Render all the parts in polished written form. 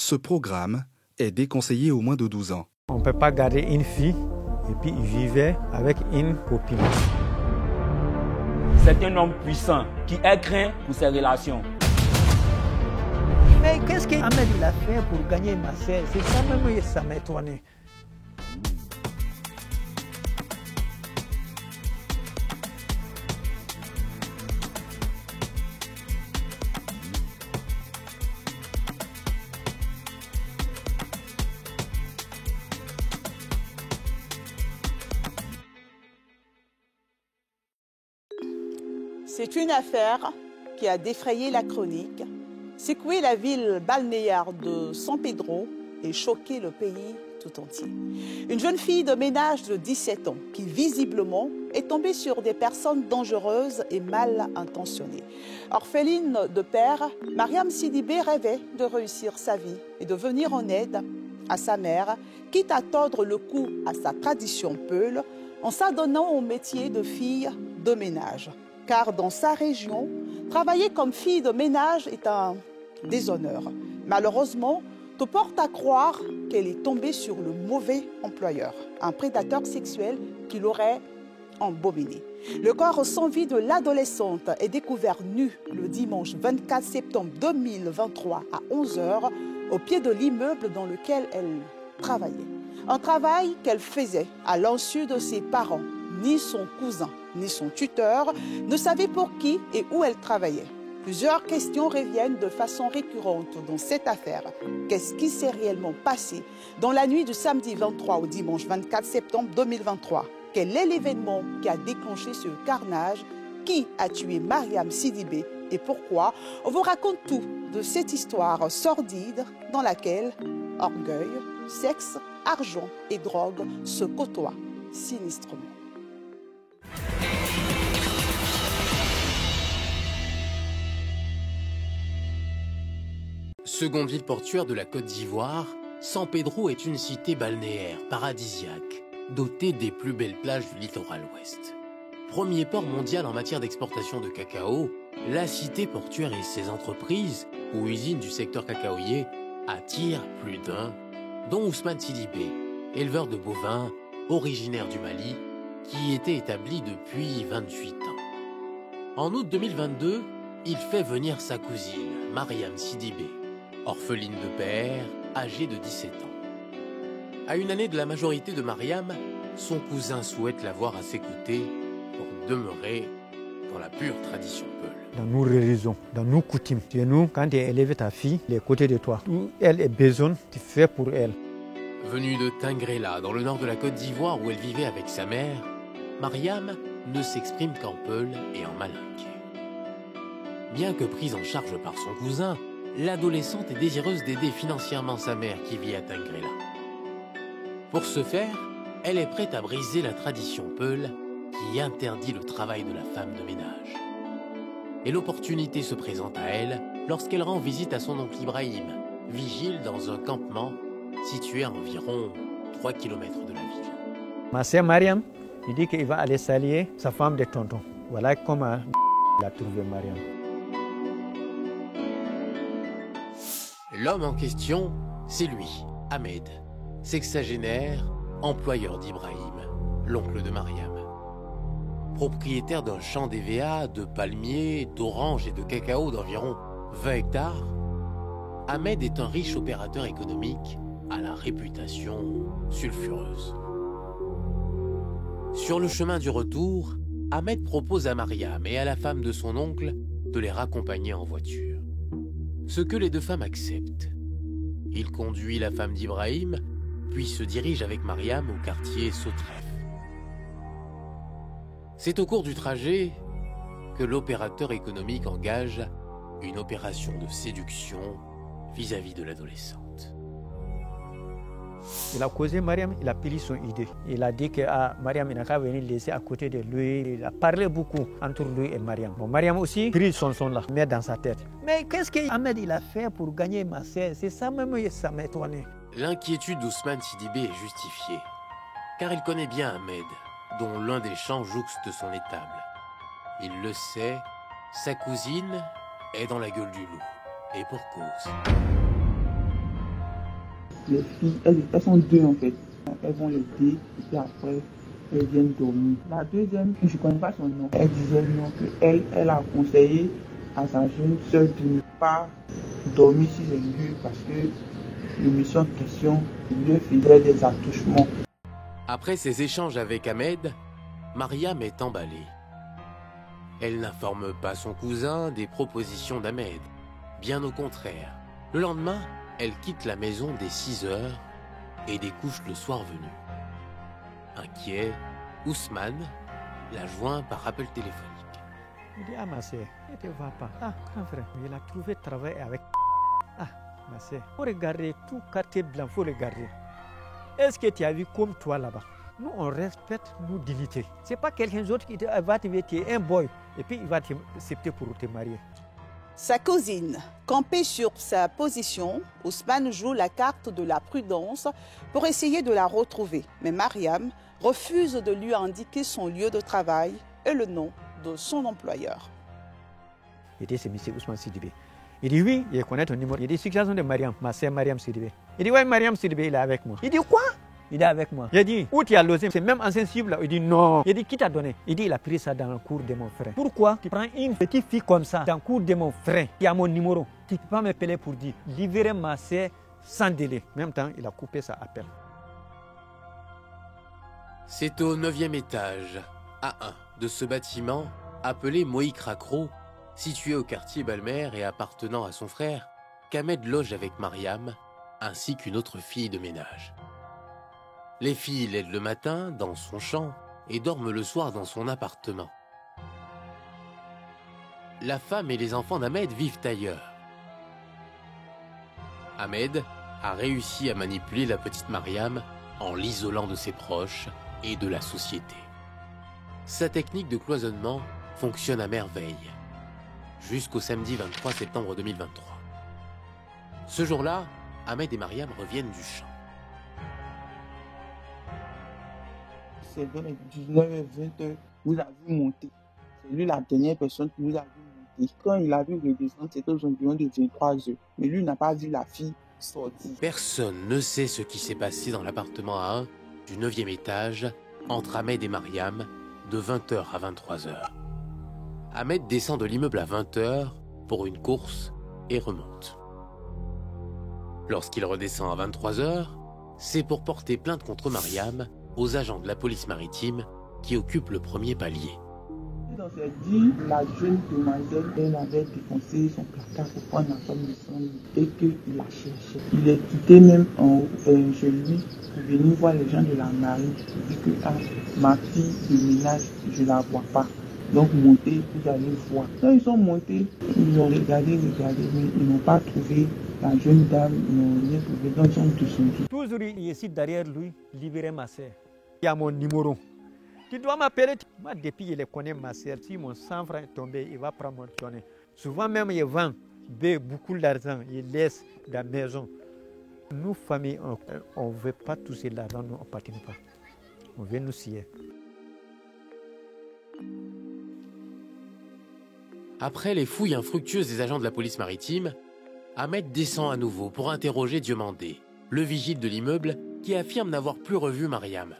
ce programme est déconseillé aux moins de 12 ans. On ne peut pas garder une fille et puis il vivait avec une copine. C'est un homme puissant qui est craint pour ses relations. Mais qu'est-ce qu'Ahmed a fait pour gagner ma sœur? C'est ça même, ça m'a étonné. C'est une affaire qui a défrayé la chronique, secoué la ville balnéaire de San Pedro et choqué le pays tout entier. Une jeune fille de ménage de 17 ans qui, visiblement, est tombée sur des personnes dangereuses et mal intentionnées. Orpheline de père, Mariam Sidibé rêvait de réussir sa vie et de venir en aide à sa mère, quitte à tordre le cou à sa tradition peul en s'adonnant au métier de fille de ménage. Car dans sa région, travailler comme fille de ménage est un déshonneur. Malheureusement, te porte à croire qu'elle est tombée sur le mauvais employeur, un prédateur sexuel qui l'aurait embobiné. Le corps sans vie de l'adolescente est découvert nu le dimanche 24 septembre 2023 à 11h au pied de l'immeuble dans lequel elle travaillait. Un travail qu'elle faisait à l'insu de ses parents. Ni son cousin, ni son tuteur ne savaient pour qui et où elle travaillait. Plusieurs questions reviennent de façon récurrente dans cette affaire. Qu'est-ce qui s'est réellement passé dans la nuit du samedi 23 au dimanche 24 septembre 2023? Quel est l'événement qui a déclenché ce carnage? Qui a tué Mariam Sidibé et pourquoi? On vous raconte tout de cette histoire sordide dans laquelle orgueil, sexe, argent et drogue se côtoient sinistrement. Seconde ville portuaire de la Côte d'Ivoire, San Pedro est une cité balnéaire paradisiaque, dotée des plus belles plages du littoral ouest. Premier port mondial en matière d'exportation de cacao, la cité portuaire et ses entreprises, ou usines du secteur cacaoyer, attirent plus d'un, dont Ousmane Sidibé, éleveur de bovins, originaire du Mali, qui était établi depuis 28 ans. En août 2022, il fait venir sa cousine, Mariam Sidibé, orpheline de père, âgée de 17 ans. À une année de la majorité de Mariam, son cousin souhaite l'avoir à ses côtés pour demeurer dans la pure tradition peul. Dans nos religions, dans nos coutumes, chez nous, quand tu élèves ta fille, elle est à côté de toi. Où elle a besoin, tu fais pour elle. Venue de Tingrela, dans le nord de la Côte d'Ivoire où elle vivait avec sa mère, Mariam ne s'exprime qu'en peul et en malinké. Bien que prise en charge par son cousin, l'adolescente est désireuse d'aider financièrement sa mère qui vit à Tingrela. Pour ce faire, elle est prête à briser la tradition peul qui interdit le travail de la femme de ménage. Et l'opportunité se présente à elle lorsqu'elle rend visite à son oncle Ibrahim, vigile dans un campement situé à environ 3 km de la ville. Ma sœur Mariam, il dit qu'il va aller saluer sa femme de tonton. Voilà comment il a trouvé Mariam. L'homme en question, c'est lui, Ahmed, sexagénaire, employeur d'Ibrahim, l'oncle de Mariam. Propriétaire d'un champ d'EVA, de palmiers, d'oranges et de cacao d'environ 20 hectares, Ahmed est un riche opérateur économique à la réputation sulfureuse. Sur le chemin du retour, Ahmed propose à Mariam et à la femme de son oncle de les raccompagner en voiture. Ce que les deux femmes acceptent. Il conduit la femme d'Ibrahim, puis se dirige avec Mariam au quartier Sautref. C'est au cours du trajet que l'opérateur économique engage une opération de séduction vis-à-vis de l'adolescente. Il a causé Mariam, il a pris son idée. Il a dit que Mariam n'a qu'à venir laisser à côté de lui. Il a parlé beaucoup entre lui et Mariam. Bon, Mariam aussi prit son son là, met dans sa tête. Mais qu'est-ce qu'Ahmed il a fait pour gagner ma sœur? C'est ça même, ça m'a étonné. L'inquiétude d'Ousmane Sidibé est justifiée, car il connaît bien Ahmed, dont l'un des champs jouxte son étable. Il le sait, sa cousine est dans la gueule du loup, et pour cause. les filles, elles sont deux en fait. Elles vont l'aider et puis après, elles viennent dormir. La deuxième, je ne connais pas son nom, elle disait non que elle a conseillé à sa jeune sœur de ne pas dormir sur les lieux parce que le monsieur en question lui faisait des attouchements. Après ces échanges avec Ahmed, Mariam est emballée. Elle n'informe pas son cousin des propositions d'Ahmed. Bien au contraire. Le lendemain, elle quitte la maison dès 6 heures et découche le soir venu. Inquiet, Ousmane la joint par appel téléphonique. Il dit, ah ma sœur, ne te va pas. Ah, grand frère, il a trouvé travail avec... Ah, ma sœur, faut regarder tout quartier blanc, faut regarder. Est-ce que tu as vu comme toi là-bas? Nous, on respecte nos dignités. C'est pas quelqu'un d'autre qui va te mettre un boy et puis il va t'accepter pour te marier. Sa cousine, campée sur sa position, Ousmane joue la carte de la prudence pour essayer de la retrouver. Mais Mariam refuse de lui indiquer son lieu de travail et le nom de son employeur. Il dit, c'est M. Ousmane Sidibé. Il dit, oui, il connaît ton numéro. Il dit, situation de Mariam, ma sœur Mariam Sidibé. Il dit, ouais, Mariam Sidibé, il est avec moi. Il dit, quoi? Il est avec moi. Il dit, où tu as logé? C'est même insensible là. Il dit, non. Il dit, qui t'a donné? Il dit, il a pris ça dans le cours de mon frère. Pourquoi tu prends une petite fille comme ça dans le cours de mon frère qui a mon numéro? Tu ne peux pas m'appeler pour dire, libérez ma sœur sans délai. En même temps, il a coupé sa appel. C'est au 9e étage, A1, de ce bâtiment, appelé Moïk Rakro, situé au quartier Balmer et appartenant à son frère, qu'Ahmed loge avec Mariam, ainsi qu'une autre fille de ménage. Les filles l'aident le matin dans son champ et dorment le soir dans son appartement. La femme et les enfants d'Ahmed vivent ailleurs. Ahmed a réussi à manipuler la petite Mariam en l'isolant de ses proches et de la société. Sa technique de cloisonnement fonctionne à merveille, jusqu'au samedi 23 septembre 2023. Ce jour-là, Ahmed et Mariam reviennent du champ. C'est vers les 19h-20h, vous avez vu monter. C'est lui la dernière personne qui nous a vu monter. Quand il a vu redescendre, c'était aux environs de 23h. Mais lui n'a pas vu la fille sortir. Personne ne sait ce qui s'est passé dans l'appartement A1 du 9e étage entre Ahmed et Mariam de 20h à 23h. Ahmed descend de l'immeuble à 20h pour une course et remonte. Lorsqu'il redescend à 23h, c'est pour porter plainte contre Mariam aux agents de la police maritime qui occupent le premier palier. Dans cette dit, la jeune demoiselle, elle avait défoncé son placard pour prendre la somme de son lit et qu'il la cherchait. Il est quitté même chez lui pour venir voir les gens de la marine. Il dit que ma fille de ménage, je ne la vois pas. Donc montez, vous allez voir. Quand ils sont montés, ils ont regardé, mais ils n'ont pas trouvé la jeune dame, ils n'ont rien trouvé. Donc ils sont descendus. Toujours il est derrière lui, libérer ma sœur. Il y a mon numéro. Tu dois m'appeler. Moi, depuis je les connais, ma sœur, si mon sang franc est tombé, il va prendre mon tonnet. Souvent même, il vend beaucoup d'argent, il laisse dans la maison. Nous, famille, on ne veut pas toucher l'argent, nous, on ne participe pas. On veut nous scier. Après les fouilles infructueuses des agents de la police maritime, Ahmed descend à nouveau pour interroger Diomandé, le vigile de l'immeuble qui affirme n'avoir plus revu Mariam.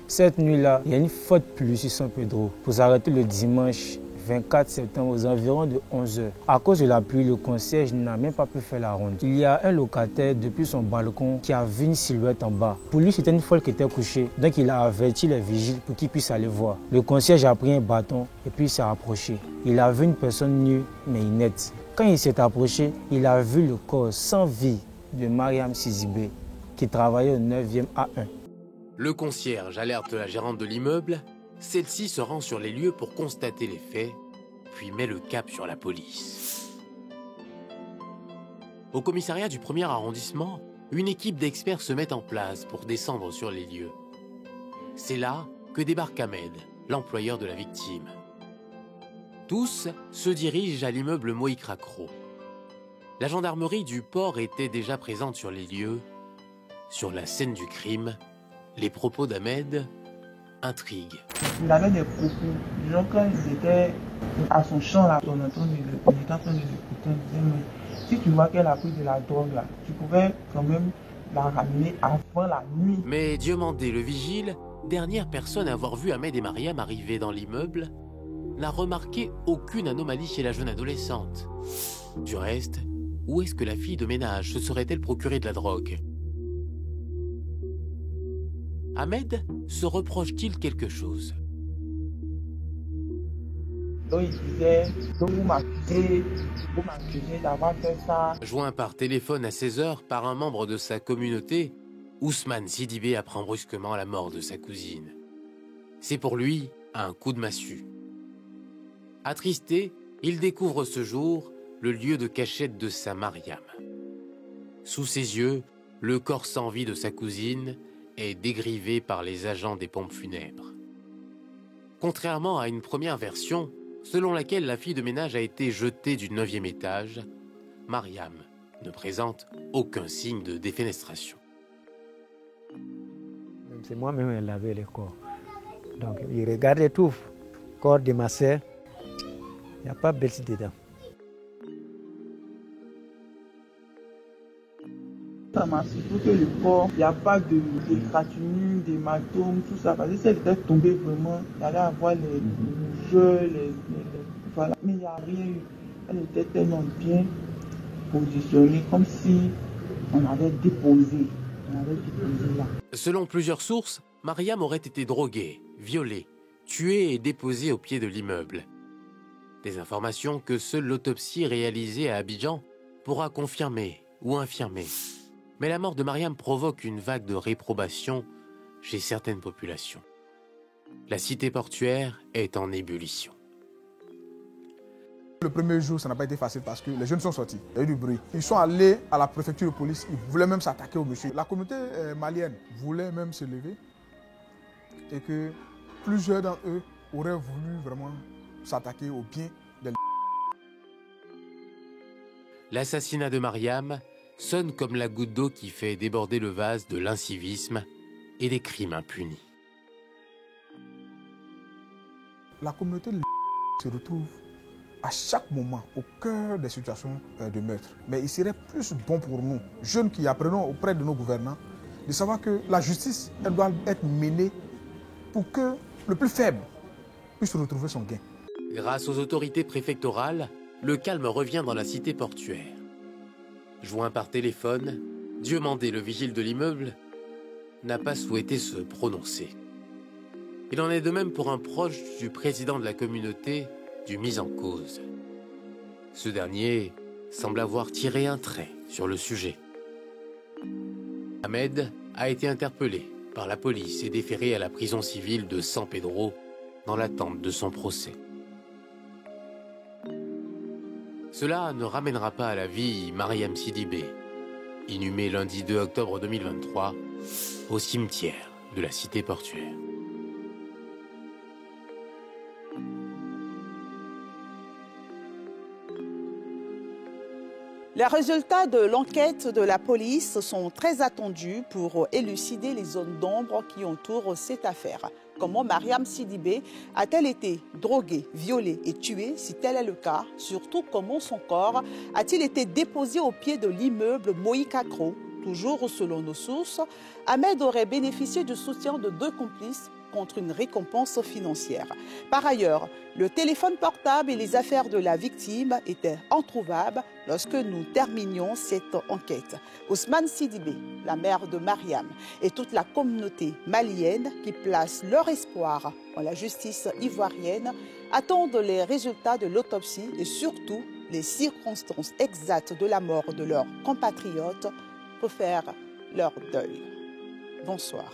Cette nuit-là, il y a une forte pluie sur San Pedro pour s'arrêter le dimanche 24 septembre aux environs de 11h. À cause de la pluie, le concierge n'a même pas pu faire la ronde. Il y a un locataire depuis son balcon qui a vu une silhouette en bas. Pour lui, c'était une folle qui était couchée, donc il a averti les vigiles pour qu'ils puissent aller voir. Le concierge a pris un bâton et puis il s'est approché. Il a vu une personne nue mais inerte. Quand il s'est approché, il a vu le corps sans vie de Mariam Sidibé qui travaillait au 9e A1. Le concierge alerte la gérante de l'immeuble. Celle-ci se rend sur les lieux pour constater les faits, puis met le cap sur la police. Au commissariat du 1er arrondissement, une équipe d'experts se met en place pour descendre sur les lieux. C'est là que débarque Ahmed, l'employeur de la victime. Tous se dirigent à l'immeuble Moïk Rakro. La gendarmerie du port était déjà présente sur les lieux. Sur la scène du crime, les propos d'Ahmed intrigue. Il avait des propos. Disons, quand ils étaient à son champ, là, on était en train de l'écouter. On disait, mais si tu vois qu'elle a pris de la drogue, là, tu pouvais quand même la ramener avant la nuit. Mais Diomandé, le vigile, dernière personne à avoir vu Ahmed et Mariam arriver dans l'immeuble, n'a remarqué aucune anomalie chez la jeune adolescente. Du reste, où est-ce que la fille de ménage se serait-elle procurée de la drogue? Ahmed se reproche-t-il quelque chose? Donc il disait, donc vous m'accusez d'avoir fait ça. Joint par téléphone à 16h par un membre de sa communauté, Ousmane Sidibé apprend brusquement la mort de sa cousine. C'est pour lui un coup de massue. Attristé, il découvre ce jour le lieu de cachette de sa Mariam. Sous ses yeux, le corps sans vie de sa cousine est dégrivé par les agents des pompes funèbres. Contrairement à une première version, selon laquelle la fille de ménage a été jetée du 9e étage, Mariam ne présente aucun signe de défenestration. C'est moi-même qui lavais le corps. Donc il regardait tout, le corps de ma sœur, il n'y a pas de Belsi dedans. Ça m'a surtout que le corps, il n'y a pas d'égratignure, d'hématome, tout ça. Parce que si elle était tombée vraiment, il allait avoir les rougeurs, voilà. Mais il n'y a rien eu. Elle était tellement bien positionnée, comme si on avait déposé là. Selon plusieurs sources, Mariam aurait été droguée, violée, tuée et déposée au pied de l'immeuble. Des informations que seule l'autopsie réalisée à Abidjan pourra confirmer ou infirmer. Mais la mort de Mariam provoque une vague de réprobation chez certaines populations. La cité portuaire est en ébullition. Le premier jour, ça n'a pas été facile parce que les jeunes sont sortis. Il y a eu du bruit. Ils sont allés à la préfecture de police. Ils voulaient même s'attaquer au monsieur. La communauté malienne voulait même se lever et que plusieurs d'entre eux auraient voulu vraiment s'attaquer au bien des... L'assassinat de Mariam sonne comme la goutte d'eau qui fait déborder le vase de l'incivisme et des crimes impunis. La communauté se retrouve à chaque moment au cœur des situations de meurtre. Mais il serait plus bon pour nous, jeunes qui apprenons auprès de nos gouvernants, de savoir que la justice, elle doit être menée pour que le plus faible puisse retrouver son gain. Grâce aux autorités préfectorales, le calme revient dans la cité portuaire. Joint par téléphone, Diomandé, le vigile de l'immeuble, n'a pas souhaité se prononcer. Il en est de même pour un proche du président de la communauté du mis en cause. Ce dernier semble avoir tiré un trait sur le sujet. Ahmed a été interpellé par la police et déféré à la prison civile de San Pedro dans l'attente de son procès. Cela ne ramènera pas à la vie Mariam Sidibé, inhumée lundi 2 octobre 2023 au cimetière de la cité portuaire. Les résultats de l'enquête de la police sont très attendus pour élucider les zones d'ombre qui entourent cette affaire. Comment Mariam Sidibé a-t-elle été droguée, violée et tuée, si tel est le cas? Surtout, comment son corps a-t-il été déposé au pied de l'immeuble Moïcacro? Toujours selon nos sources, Ahmed aurait bénéficié du soutien de 2 complices contre une récompense financière. Par ailleurs, le téléphone portable et les affaires de la victime étaient introuvables lorsque nous terminions cette enquête. Ousmane Sidibé, la mère de Mariam, et toute la communauté malienne qui place leur espoir en la justice ivoirienne attendent les résultats de l'autopsie et surtout les circonstances exactes de la mort de leurs compatriotes pour faire leur deuil. Bonsoir.